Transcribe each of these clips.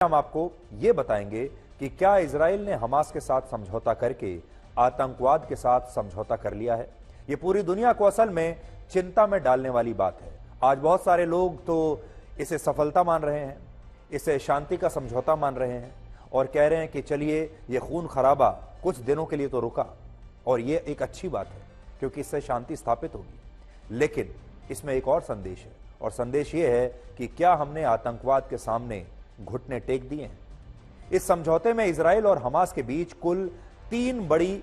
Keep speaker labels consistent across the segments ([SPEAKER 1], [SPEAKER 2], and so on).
[SPEAKER 1] हम आपको ये बताएंगे कि क्या इजराइल ने हमास के साथ समझौता करके आतंकवाद के साथ समझौता कर लिया है। ये पूरी दुनिया को असल में चिंता में डालने वाली बात है। आज बहुत सारे लोग तो इसे सफलता मान रहे हैं, इसे शांति का समझौता मान रहे हैं और कह रहे हैं कि चलिए ये खून खराबा कुछ दिनों के लिए तो रुका और ये एक अच्छी बात है क्योंकि इससे शांति स्थापित होगी। लेकिन इसमें एक और संदेश है और संदेश ये है कि क्या हमने आतंकवाद के सामने घुटने टेक दिए हैं। इस समझौते में इजराइल और हमास के बीच कुल 3 बड़ी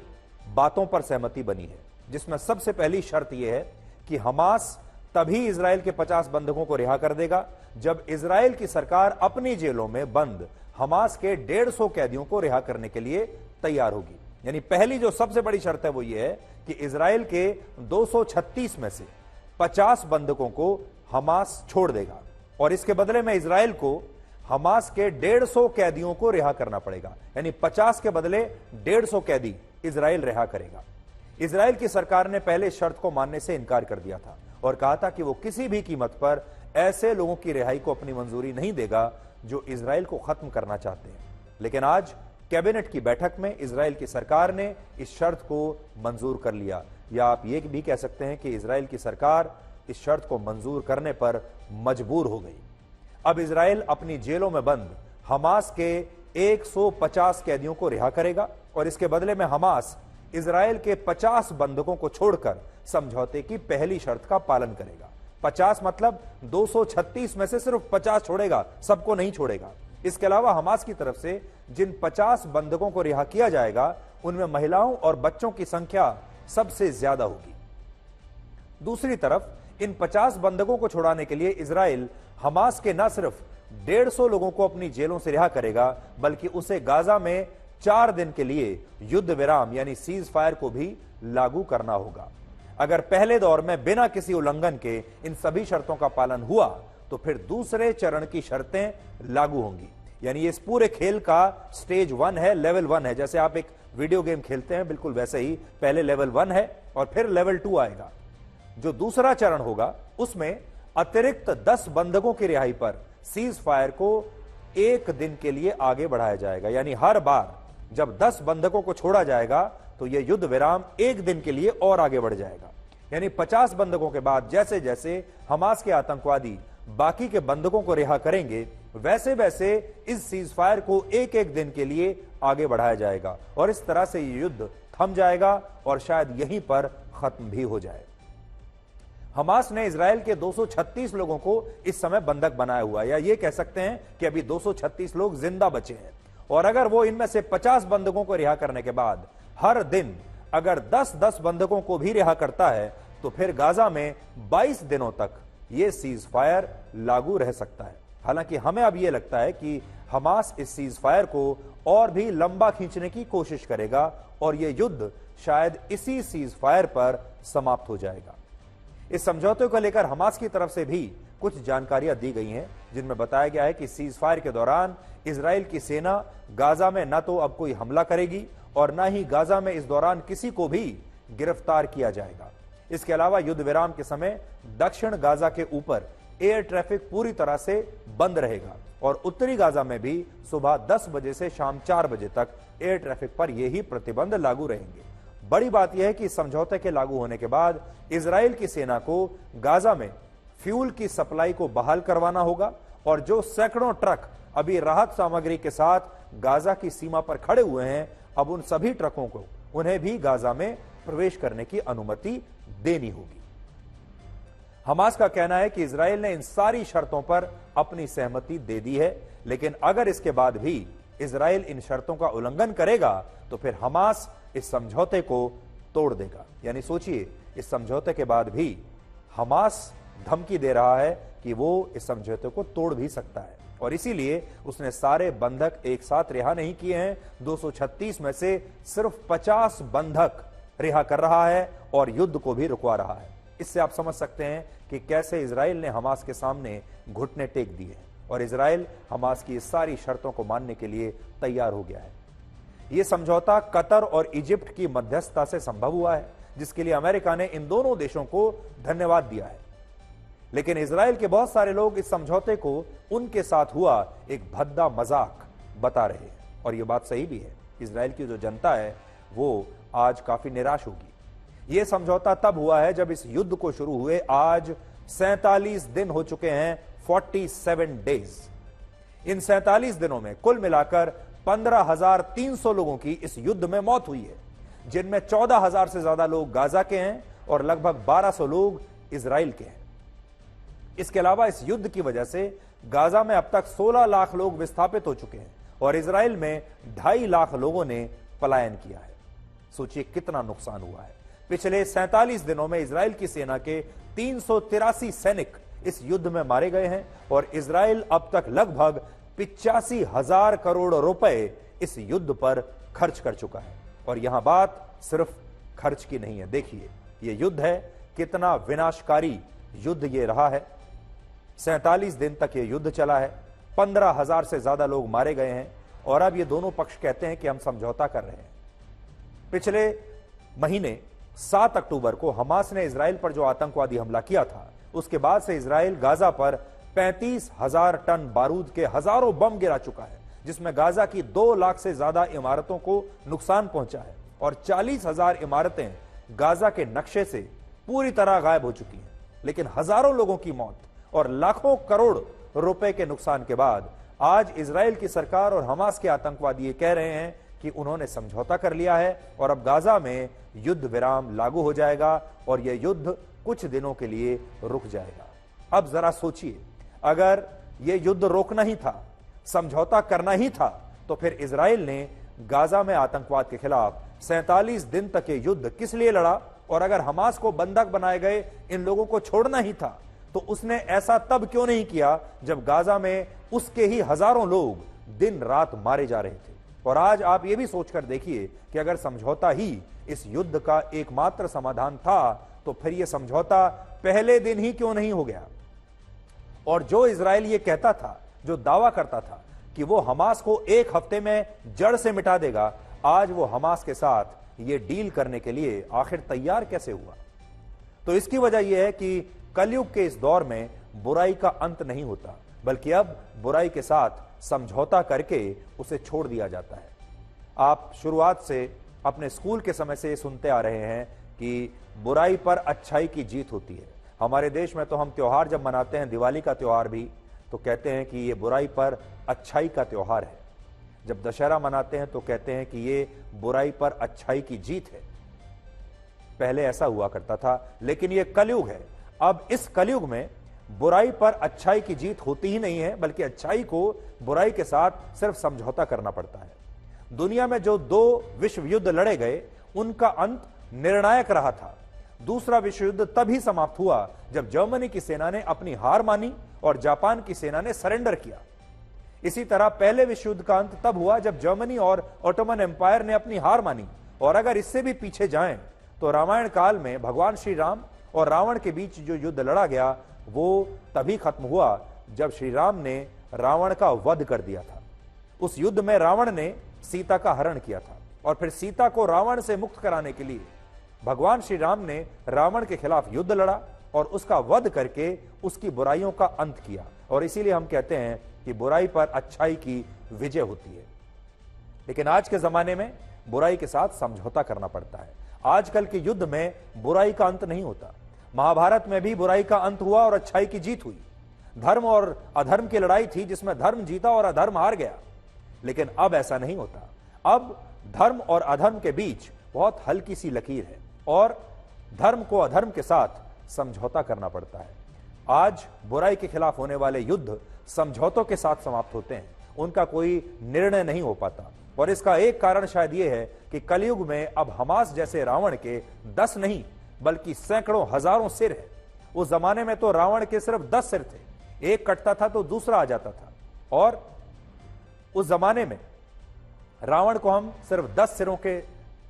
[SPEAKER 1] बातों पर सहमति बनी है, जिसमें सबसे पहली शर्त यह है कि हमास तभी इजराइल के 50 बंधकों को रिहा कर देगा जब इजराइल की सरकार अपनी जेलों में बंद हमास के 150 कैदियों को रिहा करने के लिए तैयार होगी। यानी पहली जो सबसे बड़ी शर्त है वो ये है कि इजराइल के 236 में से 50 बंधकों को हमास छोड़ देगा और इसके बदले में इजराइल को हमास के 150 कैदियों को रिहा करना पड़ेगा। यानी 50 के बदले 150 कैदी इजराइल रिहा करेगा। इजराइल की सरकार ने पहले शर्त को मानने से इनकार कर दिया था और कहा था कि वो किसी भी कीमत पर ऐसे लोगों की रिहाई को अपनी मंजूरी नहीं देगा जो इजराइल को खत्म करना चाहते हैं। लेकिन आज कैबिनेट की बैठक में इजराइल की सरकार ने इस शर्त को मंजूर कर लिया, या आप ये भी कह सकते हैं कि इजराइल की सरकार इस शर्त को मंजूर करने पर मजबूर हो गई। अब इजराइल अपनी जेलों में बंद हमास के 150 कैदियों को रिहा करेगा और इसके बदले में हमास इजराइल के 50 बंधकों को छोड़कर समझौते की पहली शर्त का पालन करेगा। 50 मतलब 236 में से सिर्फ 50 छोड़ेगा, सबको नहीं छोड़ेगा। इसके अलावा हमास की तरफ से जिन 50 बंधकों को रिहा किया जाएगा उनमें महिलाओं और बच्चों की संख्या सबसे ज्यादा होगी। दूसरी तरफ इन 50 बंधकों को छुड़ाने के लिए इजराइल हमास के न सिर्फ 150 लोगों को अपनी जेलों से रिहा करेगा बल्कि उसे गाजा में 4 दिन के लिए युद्ध विराम यानी सीज फायर को भी लागू करना होगा। अगर पहले दौर में बिना किसी उल्लंघन के इन सभी शर्तों का पालन हुआ तो फिर दूसरे चरण की शर्तें लागू होंगी। यानी इस पूरे खेल का स्टेज 1 है, लेवल 1 है। जैसे आप एक वीडियो गेम खेलते हैं बिल्कुल वैसे ही पहले लेवल 1 है और फिर लेवल 2 आएगा। जो दूसरा चरण होगा उसमें अतिरिक्त 10 बंधकों की रिहाई पर सीज फायर को 1 दिन के लिए आगे बढ़ाया जाएगा। यानी हर बार जब 10 बंधकों को छोड़ा जाएगा तो यह युद्ध विराम 1 दिन के लिए और आगे बढ़ जाएगा। यानी 50 बंधकों के बाद जैसे जैसे हमास के आतंकवादी बाकी के बंधकों को रिहा करेंगे वैसे वैसे इस सीज फायर को 1-1 दिन के लिए आगे बढ़ाया जाएगा और इस तरह से यह युद्ध थम जाएगा और शायद यहीं पर खत्म भी हो जाए। हमास ने इजराइल के 236 लोगों को इस समय बंधक बनाया हुआ है, या ये कह सकते हैं कि अभी 236 लोग जिंदा बचे हैं और अगर वो इनमें से 50 बंधकों को रिहा करने के बाद हर दिन अगर 10-10 बंधकों को भी रिहा करता है तो फिर गाजा में 22 दिनों तक ये सीज फायर लागू रह सकता है। हालांकि हमें अब यह लगता है कि हमास इस सीज फायर को और भी लंबा खींचने की कोशिश करेगा और यह युद्ध शायद इसी सीज फायर पर समाप्त हो जाएगा। इस समझौते को लेकर हमास की तरफ से भी कुछ जानकारियां दी गई हैं जिनमें बताया गया है कि सीज फायर के दौरान इजराइल की सेना गाजा में न तो अब कोई हमला करेगी और न ही गाजा में इस दौरान किसी को भी गिरफ्तार किया जाएगा। इसके अलावा युद्ध विराम के समय दक्षिण गाजा के ऊपर एयर ट्रैफिक पूरी तरह से बंद रहेगा और उत्तरी गाजा में भी सुबह 10 बजे से शाम 4 बजे तक एयर ट्रैफिक पर यही प्रतिबंध लागू रहेंगे। बड़ी बात यह है कि समझौते के लागू होने के बाद इजराइल की सेना को गाजा में फ्यूल की सप्लाई को बहाल करवाना होगा और जो सैकड़ों ट्रक अभी राहत सामग्री के साथ गाजा की सीमा पर खड़े हुए हैं अब उन सभी ट्रकों को उन्हें भी गाजा में प्रवेश करने की अनुमति देनी होगी। हमास का कहना है कि इजराइल ने इन सारी शर्तों पर अपनी सहमति दे दी है, लेकिन अगर इसके बाद भी इजराइल इन शर्तों का उल्लंघन करेगा तो फिर हमास इस समझौते को तोड़ देगा। यानी सोचिए, इस समझौते के बाद भी हमास धमकी दे रहा है कि वो इस समझौते को तोड़ भी सकता है और इसीलिए उसने सारे बंधक एक साथ रिहा नहीं किए हैं। 236 में से सिर्फ 50 बंधक रिहा कर रहा है और युद्ध को भी रुकवा रहा है। इससे आप समझ सकते हैं कि कैसे इजराइल ने हमास के सामने घुटने टेक दिए हैं और इजराइल हमास की सारी शर्तों को मानने के लिए तैयार हो गया है। यह समझौता कतर और इजिप्ट की मध्यस्थता से संभव हुआ है, जिसके लिए अमेरिका ने इन दोनों देशों को धन्यवाद दिया है। लेकिन इजराइल के बहुत सारे लोग इस समझौते को उनके साथ हुआ एक भद्दा मजाक बता रहे हैं, और यह बात सही भी है। इजराइल की जो जनता है वो आज काफी निराश होगी। यह समझौता तब हुआ है जब इस युद्ध को शुरू हुए आज 47 दिन हो चुके हैं, 47 डेज। इन 47 दिनों में कुल मिलाकर 15,300 लोगों की इस युद्ध में मौत हुई है, जिनमें 14,000 से ज्यादा लोग गाजा के हैं और लगभग 1,200 लोग इजराइल के हैं। इसके अलावा इस युद्ध की वजह से गाजा में अब तक 16 लाख लोग विस्थापित हो चुके हैं और इजराइल में 2.5 लाख लोगों ने पलायन किया है। सोचिए कितना नुकसान हुआ है। पिछले 47 दिनों में इजराइल की सेना के 383 सैनिक इस युद्ध में मारे गए हैं और इजराइल अब तक लगभग 85,000 करोड़ रुपए इस युद्ध पर खर्च कर चुका है। और यहां बात सिर्फ खर्च की नहीं है। देखिए यह युद्ध है, कितना विनाशकारी युद्ध ये रहा है। 47 दिन तक यह युद्ध चला है, 15,000 से ज्यादा लोग मारे गए हैं और अब ये दोनों पक्ष कहते हैं कि हम समझौता कर रहे हैं। पिछले महीने 7 अक्टूबर को हमास ने इजराइल पर जो आतंकवादी हमला किया था, उसके बाद से इजराइल गाजा पर 35,000 टन बारूद के हजारों बम गिरा चुका है, जिसमें गाजा की 2 लाख से ज्यादा इमारतों को नुकसान पहुंचा है और 40,000 इमारतें गाजा के नक्शे से पूरी तरह गायब हो चुकी हैं। लेकिन हजारों लोगों की मौत और लाखों करोड़ रुपए के नुकसान के बाद आज इजराइल की सरकार और हमास के आतंकवादी ये कह रहे हैं कि उन्होंने समझौता कर लिया है और अब गाजा में युद्ध विराम लागू हो जाएगा और यह युद्ध कुछ दिनों के लिए रुक जाएगा। अब जरा सोचिए, अगर यह युद्ध रोकना ही था, समझौता करना ही था, तो फिर इजराइल ने गाजा में आतंकवाद के खिलाफ 47 दिन तक यह युद्ध किस लिए लड़ा? और अगर हमास को बंधक बनाए गए इन लोगों को छोड़ना ही था, तो उसने ऐसा तब क्यों नहीं किया जब गाजा में उसके ही हजारों लोग दिन रात मारे जा रहे थे? और आज आप ये भी सोचकर देखिए कि अगर समझौता ही इस युद्ध का एकमात्र समाधान था, तो फिर यह समझौता पहले दिन ही क्यों नहीं हो गया? और जो इजराइल ये कहता था, जो दावा करता था कि वो हमास को 1 हफ्ते में जड़ से मिटा देगा, आज वो हमास के साथ ये डील करने के लिए आखिर तैयार कैसे हुआ? तो इसकी वजह यह है कि कलयुग के इस दौर में बुराई का अंत नहीं होता, बल्कि अब बुराई के साथ समझौता करके उसे छोड़ दिया जाता है। आप शुरुआत से अपने स्कूल के समय से सुनते आ रहे हैं कि बुराई पर अच्छाई की जीत होती है। हमारे देश में तो हम त्योहार जब मनाते हैं, दिवाली का त्योहार भी, तो कहते हैं कि ये बुराई पर अच्छाई का त्योहार है। जब दशहरा मनाते हैं तो कहते हैं कि ये बुराई पर अच्छाई की जीत है। पहले ऐसा हुआ करता था, लेकिन ये कलयुग है। अब इस कलयुग में बुराई पर अच्छाई की जीत होती ही नहीं है, बल्कि अच्छाई को बुराई के साथ सिर्फ समझौता करना पड़ता है। दुनिया में जो 2 विश्व युद्ध लड़े गए, उनका अंत निर्णायक रहा था। दूसरा विश्व युद्ध तभी समाप्त हुआ जब जर्मनी की सेना ने अपनी हार मानी और जापान की सेना ने सरेंडर किया। इसी तरह पहले विश्व युद्ध का अंत तब हुआ जब जर्मनी और ऑटोमन एम्पायर ने अपनी हार मानी। और अगर इससे भी पीछे जाएं तो रामायण काल में भगवान श्री राम और रावण के बीच जो युद्ध लड़ा गया, वो तभी खत्म हुआ जब श्री राम ने रावण का वध कर दिया था। उस युद्ध में रावण ने सीता का हरण किया था और फिर सीता को रावण से मुक्त कराने के लिए भगवान श्री राम ने रावण के खिलाफ युद्ध लड़ा और उसका वध करके उसकी बुराइयों का अंत किया। और इसीलिए हम कहते हैं कि बुराई पर अच्छाई की विजय होती है। लेकिन आज के जमाने में बुराई के साथ समझौता करना पड़ता है। आजकल के युद्ध में बुराई का अंत नहीं होता। महाभारत में भी बुराई का अंत हुआ और अच्छाई की जीत हुई। धर्म और अधर्म की लड़ाई थी जिसमें धर्म जीता और अधर्म हार गया। लेकिन अब ऐसा नहीं होता। अब धर्म और अधर्म के बीच बहुत हल्की सी लकीर है और धर्म को अधर्म के साथ समझौता करना पड़ता है। आज बुराई के खिलाफ होने वाले युद्ध समझौतों के साथ समाप्त होते हैं, उनका कोई निर्णय नहीं हो पाता। और इसका एक कारण शायद यह है कि कलयुग में अब हमास जैसे रावण के 10 नहीं बल्कि सैकड़ों हजारों सिर है। उस जमाने में तो रावण के सिर्फ 10 सिर थे, एक कटता था तो दूसरा आ जाता था। और उस जमाने में रावण को हम सिर्फ 10 सिरों के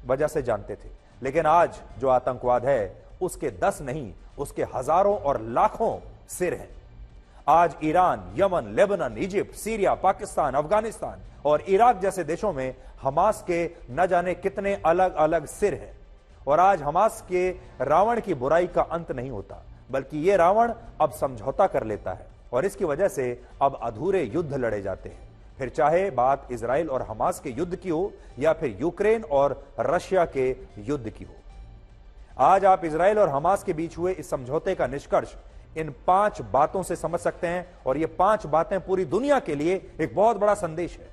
[SPEAKER 1] वजह से जानते थे। लेकिन आज जो आतंकवाद है उसके 10 नहीं, उसके हजारों और लाखों सिर हैं। आज Iran, Yemen, Lebanon, Egypt, Syria, Pakistan, Afghanistan और इराक जैसे देशों में हमास के न जाने कितने अलग अलग सिर हैं। और आज हमास के रावण की बुराई का अंत नहीं होता, बल्कि ये रावण अब समझौता कर लेता है और इसकी वजह से अब अधूरे युद्ध लड़े जाते हैं। फिर चाहे बात इजराइल और हमास के युद्ध की हो या फिर यूक्रेन और रशिया के युद्ध की हो। आज आप इजराइल और हमास के बीच हुए इस समझौते का निष्कर्ष इन 5 बातों से समझ सकते हैं और ये 5 बातें पूरी दुनिया के लिए एक बहुत बड़ा संदेश है।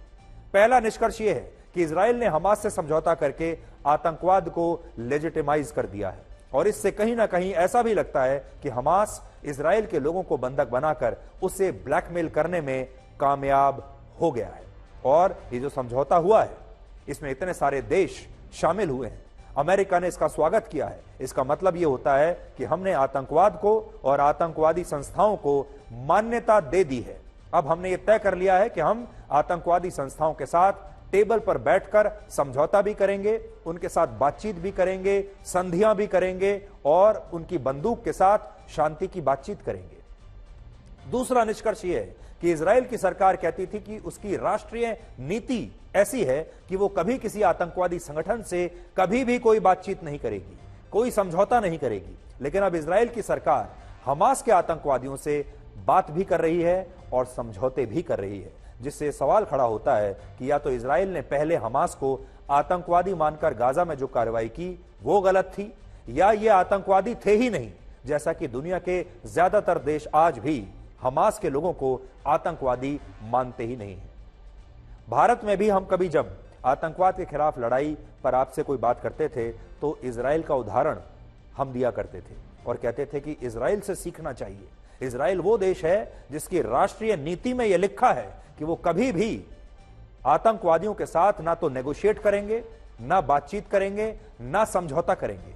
[SPEAKER 1] पहला निष्कर्ष यह है कि इजराइल ने हमास से समझौता करके आतंकवाद को लेजिटिमाइज कर दिया है और इससे कहीं ना कहीं ऐसा भी लगता है कि हमास इजराइल के लोगों को बंधक बनाकर उसे ब्लैकमेल करने में कामयाब हो गया है। और ये जो समझौता हुआ है इसमें इतने सारे देश शामिल हुए हैं, अमेरिका ने इसका स्वागत किया है। इसका मतलब यह होता है कि हमने आतंकवाद को और आतंकवादी संस्थाओं को मान्यता दे दी है। अब हमने यह तय कर लिया है कि हम आतंकवादी संस्थाओं के साथ टेबल पर बैठकर समझौता भी करेंगे, उनके साथ बातचीत भी करेंगे, संधियां भी करेंगे और उनकी बंदूक के साथ शांति की बातचीत करेंगे। दूसरा निष्कर्ष यह है कि इजराइल की सरकार कहती थी कि उसकी राष्ट्रीय नीति ऐसी है कि वो कभी किसी आतंकवादी संगठन से कभी भी कोई बातचीत नहीं करेगी, कोई समझौता नहीं करेगी। लेकिन अब इजराइल की सरकार हमास के आतंकवादियों से बात भी कर रही है और समझौते भी कर रही है, जिससे सवाल खड़ा होता है कि या तो इजराइल ने पहले हमास को आतंकवादी मानकर गाजा में जो कार्रवाई की वो गलत थी, या ये आतंकवादी थे ही नहीं, जैसा कि दुनिया के ज्यादातर देश आज भी हमास के लोगों को आतंकवादी मानते ही नहीं है। भारत में भी हम कभी जब आतंकवाद के खिलाफ लड़ाई पर आपसे कोई बात करते थे तो इजराइल का उदाहरण हम दिया करते थे और कहते थे कि इजराइल से सीखना चाहिए। इजराइल वो देश है जिसकी राष्ट्रीय नीति में यह लिखा है कि वो कभी भी आतंकवादियों के साथ ना तो नेगोशिएट करेंगे, ना बातचीत करेंगे, ना समझौता करेंगे।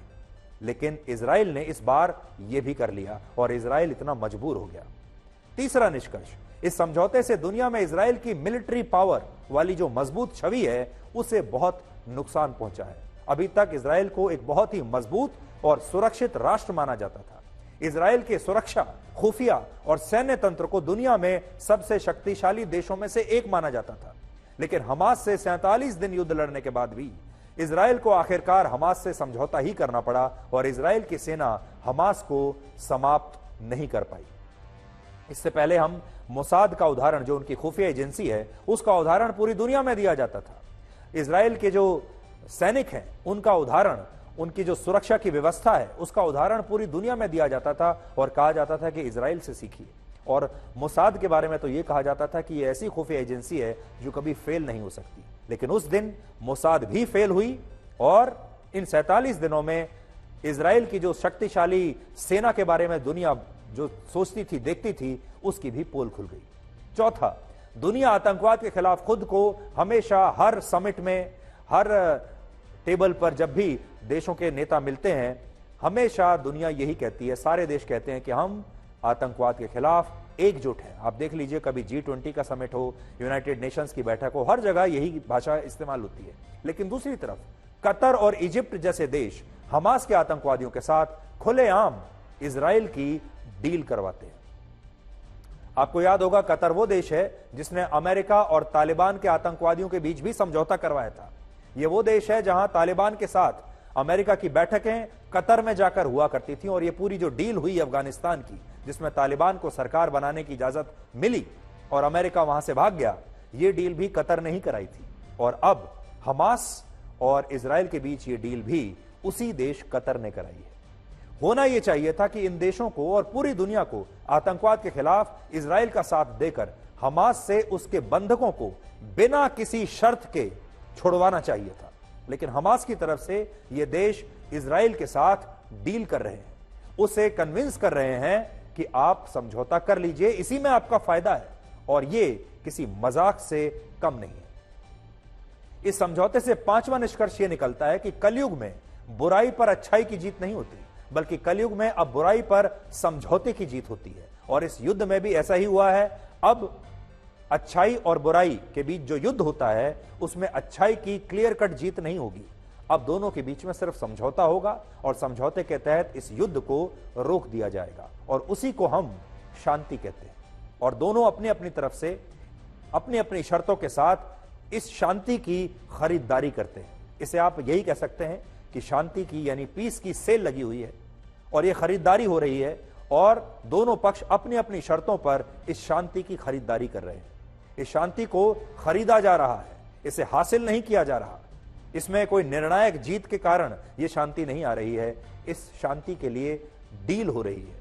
[SPEAKER 1] लेकिन इजराइल ने इस बार यह भी कर लिया और इजराइल इतना मजबूर हो गया। तीसरा निष्कर्ष, इस समझौते से दुनिया में इजराइल की मिलिट्री पावर वाली जो मजबूत छवि है उसे बहुत नुकसान पहुंचा है। अभी तक इजराइल को एक बहुत ही मजबूत और सुरक्षित राष्ट्र माना जाता था। इजराइल के सुरक्षा, खुफिया और सैन्य तंत्र को दुनिया में सबसे शक्तिशाली देशों में से एक माना जाता था। लेकिन हमास से 47 दिन युद्ध लड़ने के बाद भी इजराइल को आखिरकार हमास से समझौता ही करना पड़ा और इजराइल की सेना हमास को समाप्त नहीं कर पाई। इससे पहले हम मोसाद का उदाहरण, जो उनकी खुफिया एजेंसी है, उसका उदाहरण पूरी दुनिया में दिया जाता था। इजराइल के जो सैनिक हैं उनका उदाहरण, उनकी जो सुरक्षा की व्यवस्था है उसका उदाहरण पूरी दुनिया में दिया जाता था और कहा जाता था कि इजराइल से सीखिए। और मोसाद के बारे में तो यह कहा जाता था कि यह ऐसी खुफिया एजेंसी है जो कभी फेल नहीं हो सकती। लेकिन उस दिन मोसाद भी फेल हुई और इन 47 दिनों में इजराइल की जो शक्तिशाली सेना के बारे में दुनिया जो सोचती थी, देखती थी, उसकी भी पोल खुल गई। चौथा, दुनिया आतंकवाद के खिलाफ खुद को हमेशा हर समिट में, हर टेबल पर जब भी देशों के नेता मिलते हैं, हमेशा दुनिया यही कहती है, सारे देश कहते हैं कि हम आतंकवाद के खिलाफ एकजुट हैं। आप देख लीजिए, कभी G20 का समिट हो, यूनाइटेड नेशंस की बैठक हो, हर जगह यही भाषा इस्तेमाल होती है। लेकिन दूसरी तरफ कतर और इजिप्ट जैसे देश हमास के आतंकवादियों के साथ खुलेआम इजराइल की डील करवाते हैं। आपको याद होगा, कतर वो देश है जिसने अमेरिका और तालिबान के आतंकवादियों के बीच भी समझौता करवाया था। यह वो देश है जहां तालिबान के साथ अमेरिका की बैठकें कतर में जाकर हुआ करती थी और यह पूरी जो डील हुई अफगानिस्तान की, जिसमें तालिबान को सरकार बनाने की इजाजत मिली और अमेरिका वहां से भाग गया, यह डील भी कतर ने ही कराई थी। और अब हमास और इजराइल के बीच यह डील भी उसी देश कतर ने कराई है। होना यह चाहिए था कि इन देशों को और पूरी दुनिया को आतंकवाद के खिलाफ इजराइल का साथ देकर हमास से उसके बंधकों को बिना किसी शर्त के छुड़वाना चाहिए था। लेकिन हमास की तरफ से ये देश इजराइल के साथ डील कर रहे हैं, उसे कन्विंस कर रहे हैं कि आप समझौता कर लीजिए, इसी में आपका फायदा है और ये किसी मजाक से कम नहीं है। इस समझौते से पांचवा निष्कर्ष यह निकलता है कि कलयुग में बुराई पर अच्छाई की जीत नहीं होती, बल्कि कलयुग में अब बुराई पर समझौते की जीत होती है। और इस युद्ध में भी ऐसा ही हुआ है। अब अच्छाई और बुराई के बीच जो युद्ध होता है उसमें अच्छाई की क्लियर कट जीत नहीं होगी। अब दोनों के बीच में सिर्फ समझौता होगा और समझौते के तहत इस युद्ध को रोक दिया जाएगा और उसी को हम शांति कहते हैं। और दोनों अपनी अपनी तरफ से अपनी अपनी शर्तों के साथ इस शांति की खरीदारी करते हैं। इसे आप यही कह सकते हैं कि शांति की यानी पीस की सेल लगी हुई है और यह खरीदारी हो रही है और दोनों पक्ष अपनी अपनी शर्तों पर इस शांति की खरीदारी कर रहे हैं। इस शांति को खरीदा जा रहा है, इसे हासिल नहीं किया जा रहा। इसमें कोई निर्णायक जीत के कारण यह शांति नहीं आ रही है, इस शांति के लिए डील हो रही है।